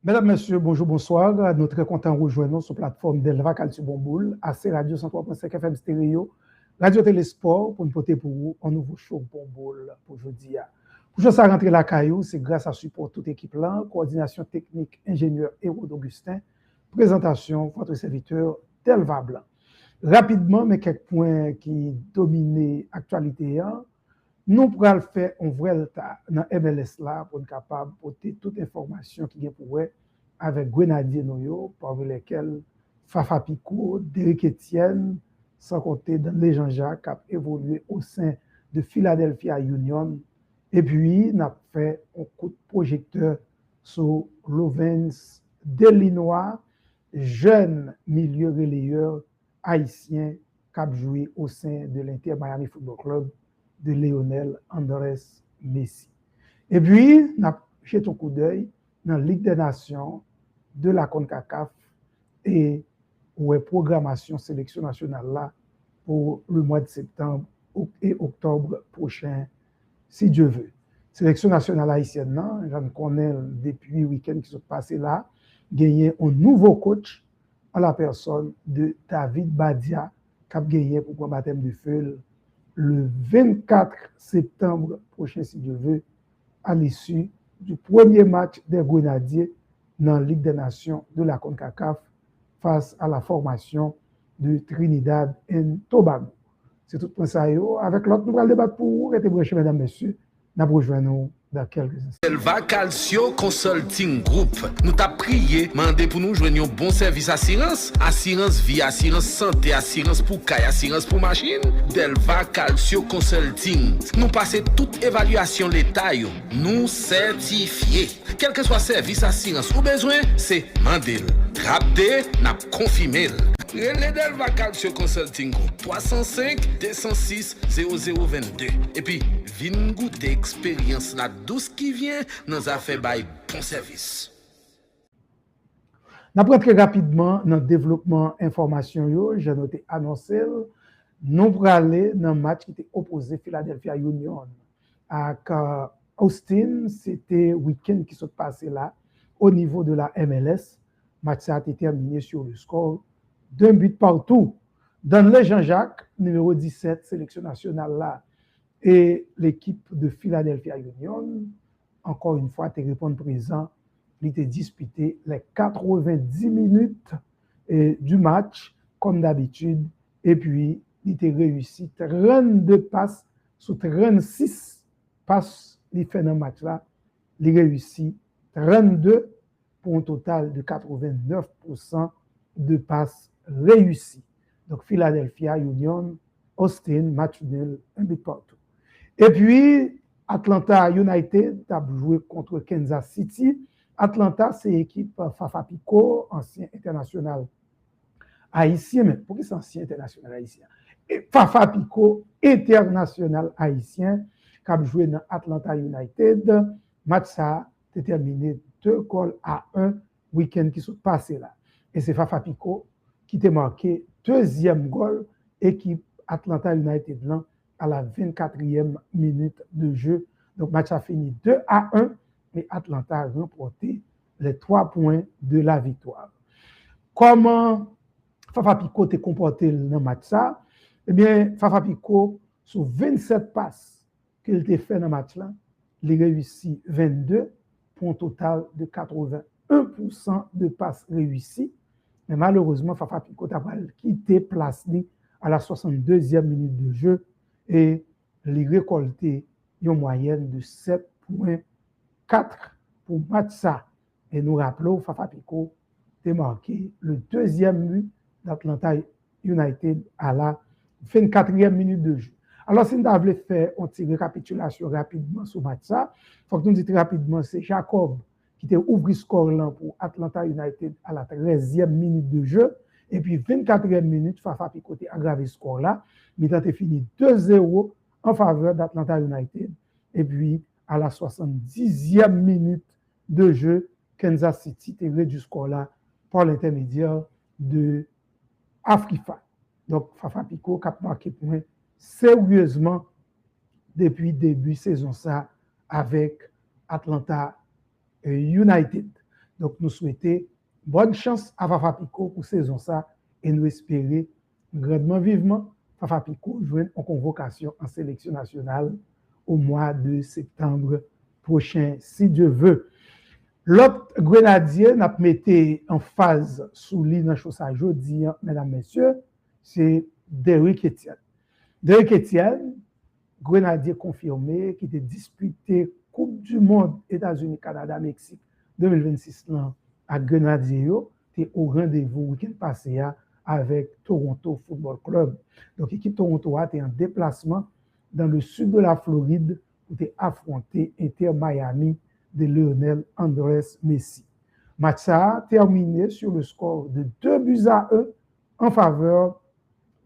Mesdames, Messieurs, bonjour, bonsoir. Nous sommes très contents de rejoindre sur la plateforme Delva Calcio Bomboul, AC Radio 103.5 FM Stéréo, Radio Télésport, pour nous porter pour vous un nouveau show Bomboul pour aujourd'hui. Pour que ça rentre la caillou, c'est grâce à support toute équipe là, coordination technique, ingénieur Hérault Augustin, présentation, votre serviteur Delva Blanc. Rapidement, mais quelques points qui dominent l'actualité. Nous pourrons faire un vrai tas dans MLS là pour être capable de porter toute information qui est pour eux avec Grenadier Noyo, parmi lesquels Fafa Pico, Derek Etienne, sans compter dans les Jean-Jacques qui a évolué au sein de Philadelphia Union. Et puis, nous avons fait un coup de projecteur sur Lovens Delinois, jeune milieu relayeur haïtien qui a joué au sein de l'Inter Miami Football Club de Lionel Andrés Messi. Et puis, nous avons jeté un coup d'œil dans la Ligue des Nations de la CONCACAF et la programmation sélection nationale là pour le mois de septembre et octobre prochain, si Dieu veut. Sélection nationale haïtienne, j'en connais depuis le week-end qui s'est passé là, gagné un nouveau coach en la personne de David Badia, qui a gagné pour le baptême de feu le 24 septembre prochain, si Dieu veut, à l'issue du premier match des Grenadiers dans la Ligue des Nations de la CONCACAF face à la formation de Trinidad et Tobago. C'est tout pour ça. Avec l'autre, nous allons débattre pour vous. Restez branchés, mesdames, messieurs. Nous rejoignons dans quelques instants. Delva Calcio Consulting Group. Nous t'a prié, mandé pour nous joindre un bon service assurance. Assurance vie, assurance santé, assurance pour caille, assurance pour machine. Delva Calcio Consulting. Nous passons toute évaluation l'état, nous certifiés. Quel que soit service assurance ou besoin, c'est mandel. Rapde, n'a confirmé. Relais Delva Calcio Consulting Group 305 206 0022. Et puis, vin goûter expérience la douce qui vient, nous a fait bail bon service. Nous allons très rapidement dans le développement information, j'ai noté annoncé, nous pour aller dans le match qui était opposé Philadelphia Union à Austin, c'était le week-end qui s'est passé là, au niveau de la MLS. Le match a été terminé sur le score d'un but partout. Dans le Jean-Jacques, numéro 17, sélection nationale là, et l'équipe de Philadelphia Union, encore une fois, te répondre présent, il était disputé les 90 minutes du match, comme d'habitude, et puis il était réussi 32 passes sur 36 passes qu'il fait dans le match là, il réussit 32 pour un total de 89% de passes réussies. Donc Philadelphia Union, Austin, match nul, un but partout. Et puis, Atlanta United a joué contre Kansas City. Atlanta, c'est l'équipe Fafa Pico, ancien international haïtien. Mais pourquoi c'est ancien international haïtien? Et Fafa Pico, international haïtien, qui a joué dans Atlanta United. Match ça a terminé 2-1 week-end qui s'est passé là. Et c'est Fafa Pico qui a marqué deuxième goal équipe Atlanta United là, à la 24e minute de jeu. Donc, le match a fini 2-1 et Atlanta a remporté les 3 points de la victoire. Comment Fafa Pico s'est comporté dans le match ça? Eh bien, Fafa Pico, sur 27 passes qu'il a fait dans le match là, il a réussi 22 pour un total de 81% de passes réussies. Mais malheureusement, Fafa Pico a quitté place à la 62e minute de jeu et il a récolté une moyenne de 7,4 pour match ça. Et nous rappelons, Fafa Pico a marqué le deuxième but d'Atlanta United à la 24e minute de jeu. Alors, si nous avons fait une petite récapitulation rapidement sur match ça, il faut que nous disions rapidement, c'est Jacob qui a ouvert le score là pour Atlanta United à la 13e minute de jeu. Et puis, 24e minute, Fafa Pico a aggravé le score là. Mais il a fini 2-0 en faveur d'Atlanta United. Et puis, à la 70e minute de jeu, Kansas City a réduit le score là par l'intermédiaire de Afrifa. Donc, Fafa Pico a marqué point sérieusement depuis le début de saison ça avec Atlanta United. Donc, nous souhaitons bonne chance à Fafa Picault pour saison ça et nous espérons grandement vivement Fafa Picault joindre en convocation en sélection nationale au mois de septembre prochain, si Dieu veut. L'autre grenadier n'a pas mis en phase sous l'île dans chose jeudi, mesdames, messieurs, c'est Derrick Etienne. Derrick Etienne, grenadier confirmé, qui était disputé Coupe du Monde États-Unis, Canada, Mexique 2026 à Grenadier, était au rendez-vous week-end passé avec Toronto Football Club. Donc, l'équipe Toronto était en déplacement dans le sud de la Floride pour affronter Inter Miami de Lionel Andrés Messi. Match a terminé sur le score de 2-1 en faveur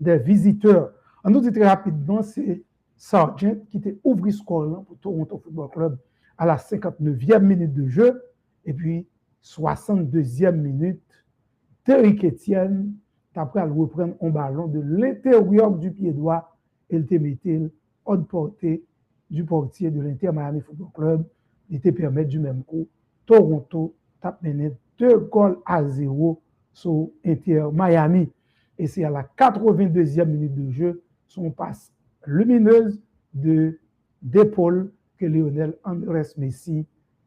des visiteurs. En nous dit très rapidement, c'est Sargent qui était ouvert score pour Toronto Football Club à la 59e minute de jeu et puis 62e minute, Derrick Etienne après reprendre un ballon de l'intérieur du pied droit et il te mettait hors portée du portier de l'Inter Miami Football Club. Il te permet du même coup Toronto tape mené 2-0 sur Inter Miami et c'est à la 82e minute de jeu son passe lumineuse d'épaule que Lionel Andrés Messi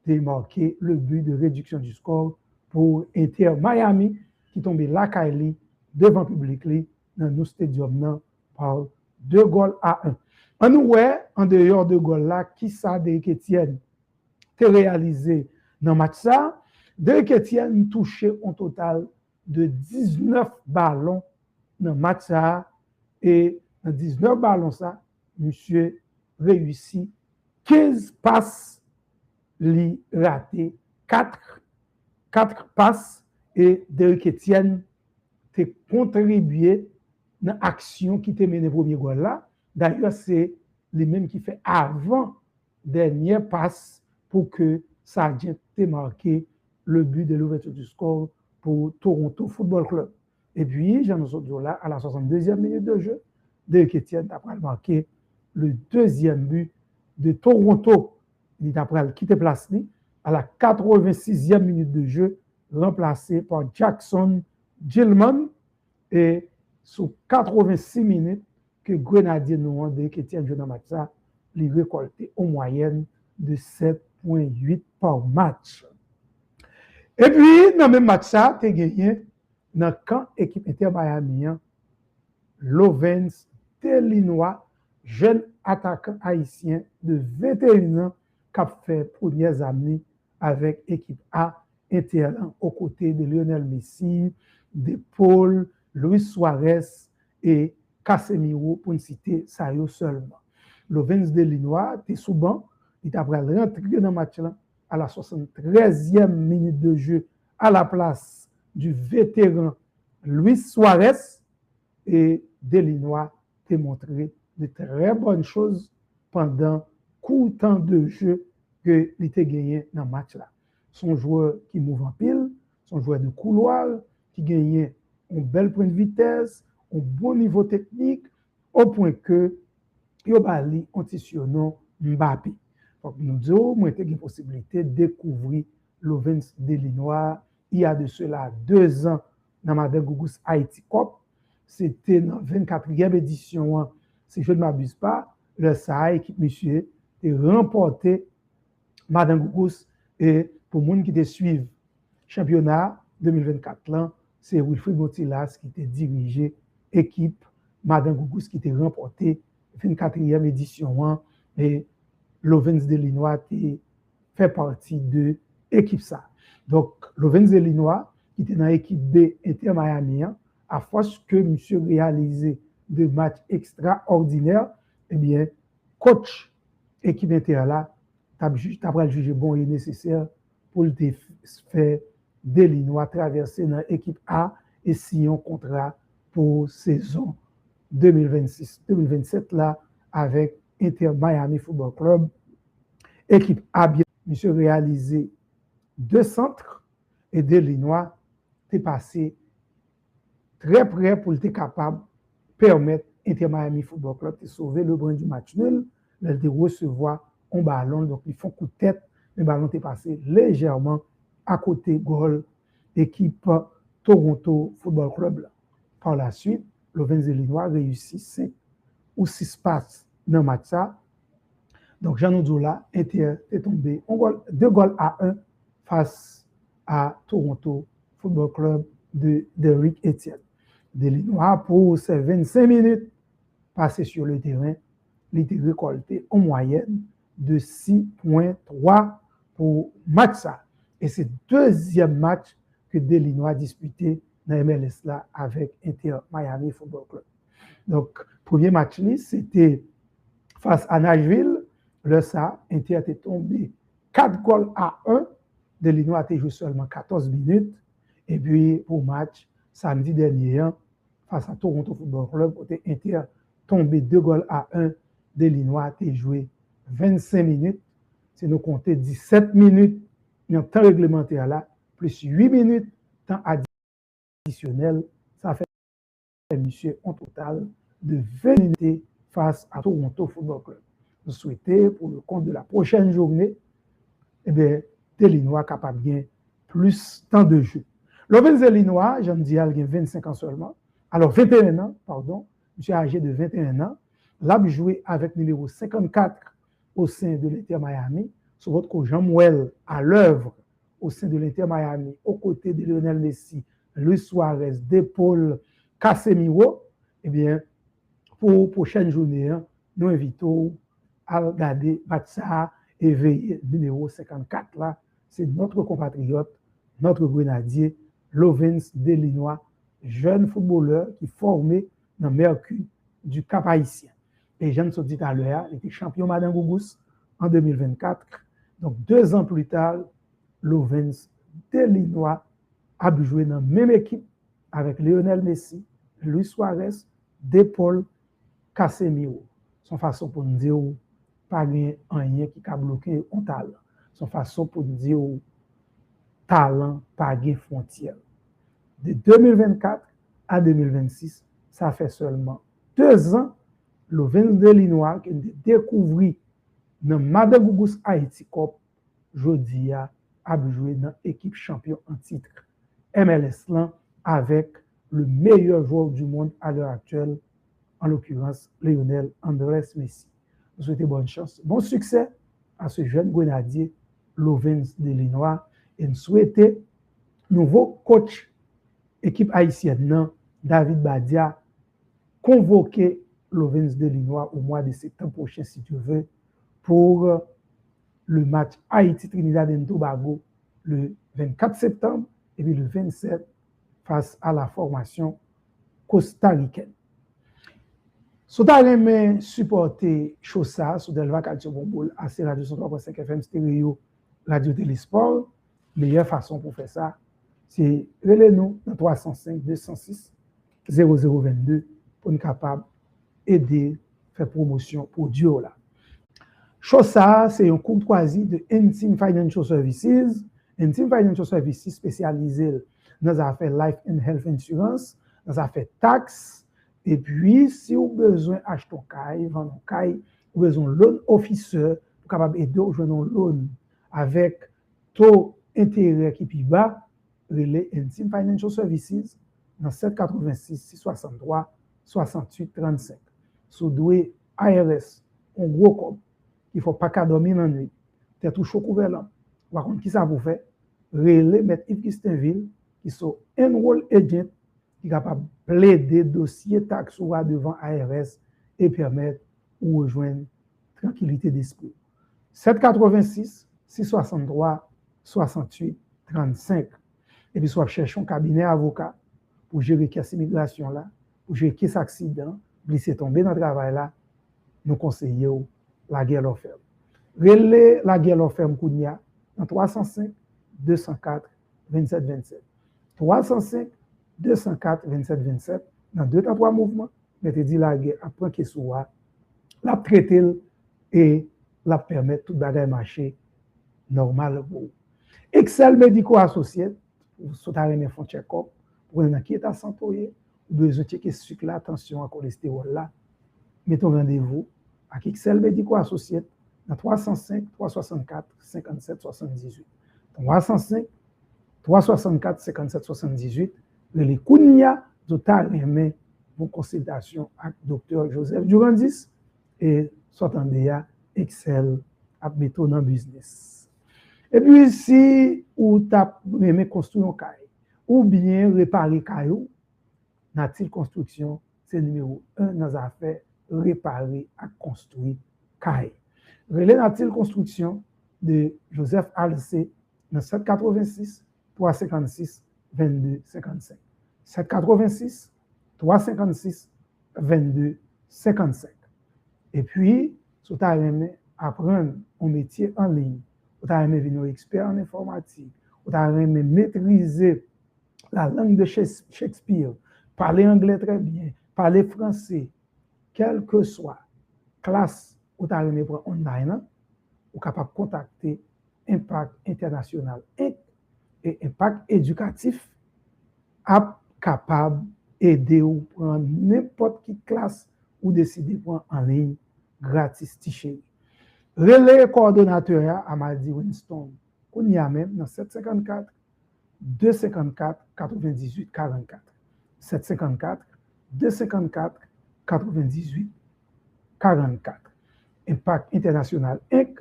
a marqué le but de réduction du score pour Inter Miami qui tombait la Kylie devant le public dans nos stadiums par 2-1. En nous, en dehors de goal là, qui ça Derrick Etienne a réalisé dans le match ça? Derrick Etienne touché un total de 19 ballons dans le match ça et dans 19 ballons ça, monsieur réussit 15 passes li raté 4 passes et Derrick Etienne a contribué dans l'action qui a mené le premier goal là. D'ailleurs, c'est les mêmes qui fait avant dernière passe pour que Sargent ait marqué le but de l'ouverture du score pour Toronto Football Club. Et puis, Jean Nosotio là, à la 62e minute de jeu, Derrick Etienne a marqué le deuxième but de Toronto. Il a quitté place à la 86e minute de jeu, remplacé par Jackson Gilman. Et sur 86 minutes que Grenadier nous Derrick Etienne joue dans le match, il a récolté en moyenne de 7,8 par match. Et puis, dans le même match, tu as gagné dans le camp équipe Inter Miami, Lovens Delinois, jeune attaquant haïtien de 21 ans, qui a fait premières années avec l'équipe A Inter aux côtés de Lionel Messi, de Paul, Luis Suarez et Casemiro, pour ne citer ça seulement. Lovens Delinois était sous banc, il a rentré dans le match là à la 73e minute de jeu à la place du vétéran Luis Suarez et Delinois a montré de très bonnes choses pendant court temps de jeu que il a gagné dans le match là. Son joueur qui mouve en pile, son joueur de couloir qui gagnait un bel point de vitesse, un bon niveau technique au point que il a un petit surnom Mbappé. Donc, nous disons, moi, j'ai une possibilité de découvrir Lovens Delinois il y a de cela 2 ans dans Madame Gougous Haïti Cup. C'était dans la 24e édition. Si je ne m'abuse pas, le SAA, équipe monsieur, a remporté Madame Gougous. Et pour les gens qui te suivent, championnat 2024, là, c'est Wilfried Motilas qui a dirigé l'équipe Madame Gougous qui a remporté la 24e édition. Et Lovens Delinois fait partie de l'équipe ça. Donc, Lovens Delinois, qui était dans l'équipe B Inter Miami, à force que monsieur réalisé de matchs extraordinaires, eh bien, coach équipe Inter là, t'as jugé bon et nécessaire pour le faire Delinois traverser dans l'équipe A et signer un contrat pour saison 2026-2027 là avec Inter Miami Football Club. Équipe A bien, monsieur réalisé 2 centres et Delinois est passé très près pour être capable de permettre Inter Miami Football Club de sauver le brin du match nul, de recevoir un ballon, donc ils font coup de tête, le ballon est passé légèrement à côté goal équipe Toronto Football Club. Par la suite, Lovens Illinois réussit 5 ou 6 passes dans le match. Donc, Jean Oudoula Inter est tombé 2 goals à 1 face à Toronto Football Club de Rick Etienne. L'Illinois, pour ces 25 minutes passées sur le terrain, il était récolté en moyenne de 6,3 pour match. Et c'est le deuxième match que l'Illinois a disputé dans MLS là avec Inter Miami Football Club. Donc, premier match, c'était face à Nashville. Le ça, Inter était tombé 4 goals à 1. L'Illinois a joué seulement 14 minutes. Et puis, pour match, samedi dernier, face à Toronto Football Club, côté Inter tombé 2 goals à 1. L'Illinois a joué 25 minutes. C'est nous compter 17 minutes dans le temps réglementaire là, plus 8 minutes temps additionnel. Ça fait monsieur en total de 20 minutes face à Toronto Football Club. Nous souhaitons pour le compte de la prochaine journée, eh bien, l'Illinois capable de gagner plus temps de jeu. Lovens Illinois, j'en dis, il a 25 ans seulement. Alors, 21 ans, pardon, monsieur âgé de 21 ans, là, il joué avec le numéro 54 au sein de l'Inter Miami, sur votre Jean-Mouel à l'œuvre au sein de l'Inter Miami, aux côtés de Lionel Messi, Luis Suarez, Paul, Casemiro. Eh bien, pour la prochaine journée, nous invitons à regarder Batsa et veiller numéro 54 là. C'est notre compatriote, notre grenadier, Lovens Illinois, jeune footballeur qui est formé dans Mercure du Cap Haïtien. Et je ne sais dit à l'heure, il était champion Madame Gougous en 2024. Donc 2 ans plus tard, Lovens Illinois a joué dans la même équipe avec Lionel Messi, Luis Suarez, Paul, Casemiro. Son façon pour nous dire pas rien qui a bloqué un talent. Son façon pour nous dire talent pas de frontières. De 2024 à 2026, ça fait seulement 2 ans, Lovens Illinois qui a découvert dans Madame Gougous Haïti Cup, jodi a joué dans l'équipe champion en titre MLS avec le meilleur joueur du monde à l'heure actuelle, en l'occurrence Lionel Andrés Messi. Nous souhaitons bonne chance, bon succès à ce jeune grenadier Lovens Illinois et nous souhaitons nouveau coach équipe haïtienne David Badia convoquer Lovens Illinois au mois de septembre prochain si tu veux pour le match Haïti-Trinidad et Tobago le 24 septembre et puis le 27 face à la formation costaricaine. Si tu as supporter Chosa sur Delva Calcio Bomboul, AC Radio 103.5 FM Stéréo, Radio Télésport, meilleure façon pour faire ça, c'est relais-nous dans 305 206 0022 pour nous capable aider, faire promotion pour Dieu là. Chosa, c'est un courtoisie de Intime Financial Services. Intime Financial Services spécialisé dans les affaires Life and Health Insurance, dans les affaires taxes. Et puis, si vous avez besoin d'acheter un caille, vendre un caille, vous avez besoin d'un loan officer pour capable aider à jouer un loan avec taux d'intérêt qui est bas, relais Intime Financial Services dans 786 663 68 35. Si vous avez ARS, un gros compte, il ne faut pas qu'à dormir la nuit. Tu es tout chaud couvert là. Par contre, qui ça vous fait? Relais M. Yves Kistinville, qui sont enroll agent, qui est capable de plaider dossier taxe devant ARS et permettre de rejoindre tranquillité d'esprit. 786 663 68 35. Et puis, soit chercher un cabinet avocat pour gérer cette immigration là, pour gérer cet accident, glisser tomber dans le travail là, nous conseillons la guerre l'offert. Relais la guerre l'offert Kounia dans 305 204 27 27. 305 204 27 27 dans 2-3 mouvements, mettez dit la guerre après que soit la traiter et la permettre tout bagage marcher normal pour. Excel Medico Associé pour sauter mes fonds check-up pour un qui est à santoyer, besoin de checker sucre là, attention à cholestérol là. Mettons rendez-vous à Excel Medico Associé dans 305 364 57 78. 305 364 57 78. Les Kounia, total remet vos consultations avec Dr. Joseph Durandis et Sotandea Excel à mettre dans business. Et puis, si vous avez construire un caille ou bien réparer caillou, Natil Construction, c'est numéro 1 dans les affaires réparer et construire caille. Relais Natil Construction de Joseph Alcé dans 786 356 22 55. 786 356 22 55. Et puis, si vous avez apprendre un métier en ligne, vous avez devenir expert en informatique, vous avez maîtriser la langue de Shakespeare, parler anglais très bien, parler français, quelle que soit classe vous avez pour online, vous êtes capable de contacter Impact International Inc. et Impact Éducatif est capable d'aider ou prendre n'importe quelle classe ou décider de prendre en ligne gratis t-shirt. Relais coordonnateur à Maldi Winston, qu'on y a même dans 754 254 98 44. 754 254 98 44. Impact International Inc.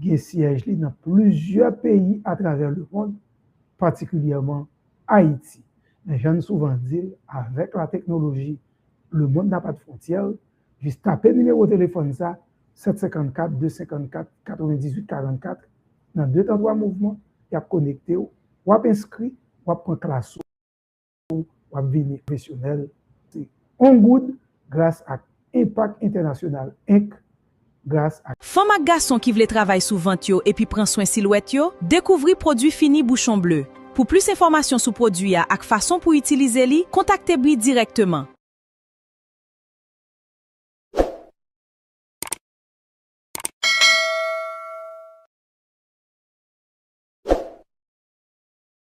qui est siège dans plusieurs pays à travers le monde, particulièrement Haïti. Mais j'aime souvent dire, avec la technologie, le monde n'a pas de frontières. Juste taper le numéro de téléphone ça, 754 254 98 44. Dans 2 temps 3 mouvements, il y a connecté, ou inscrit, ou prendre classe, ou venir professionnel. C'est on good grâce à Impact International Inc. Grâce à Femme ak garçon qui veut travailler sous vente et puis prend soin silhouette yo, découvrir produit fini bouchon bleu. Pour plus d'informations sur produit ak façon pour utiliser li, contactez Bri directement.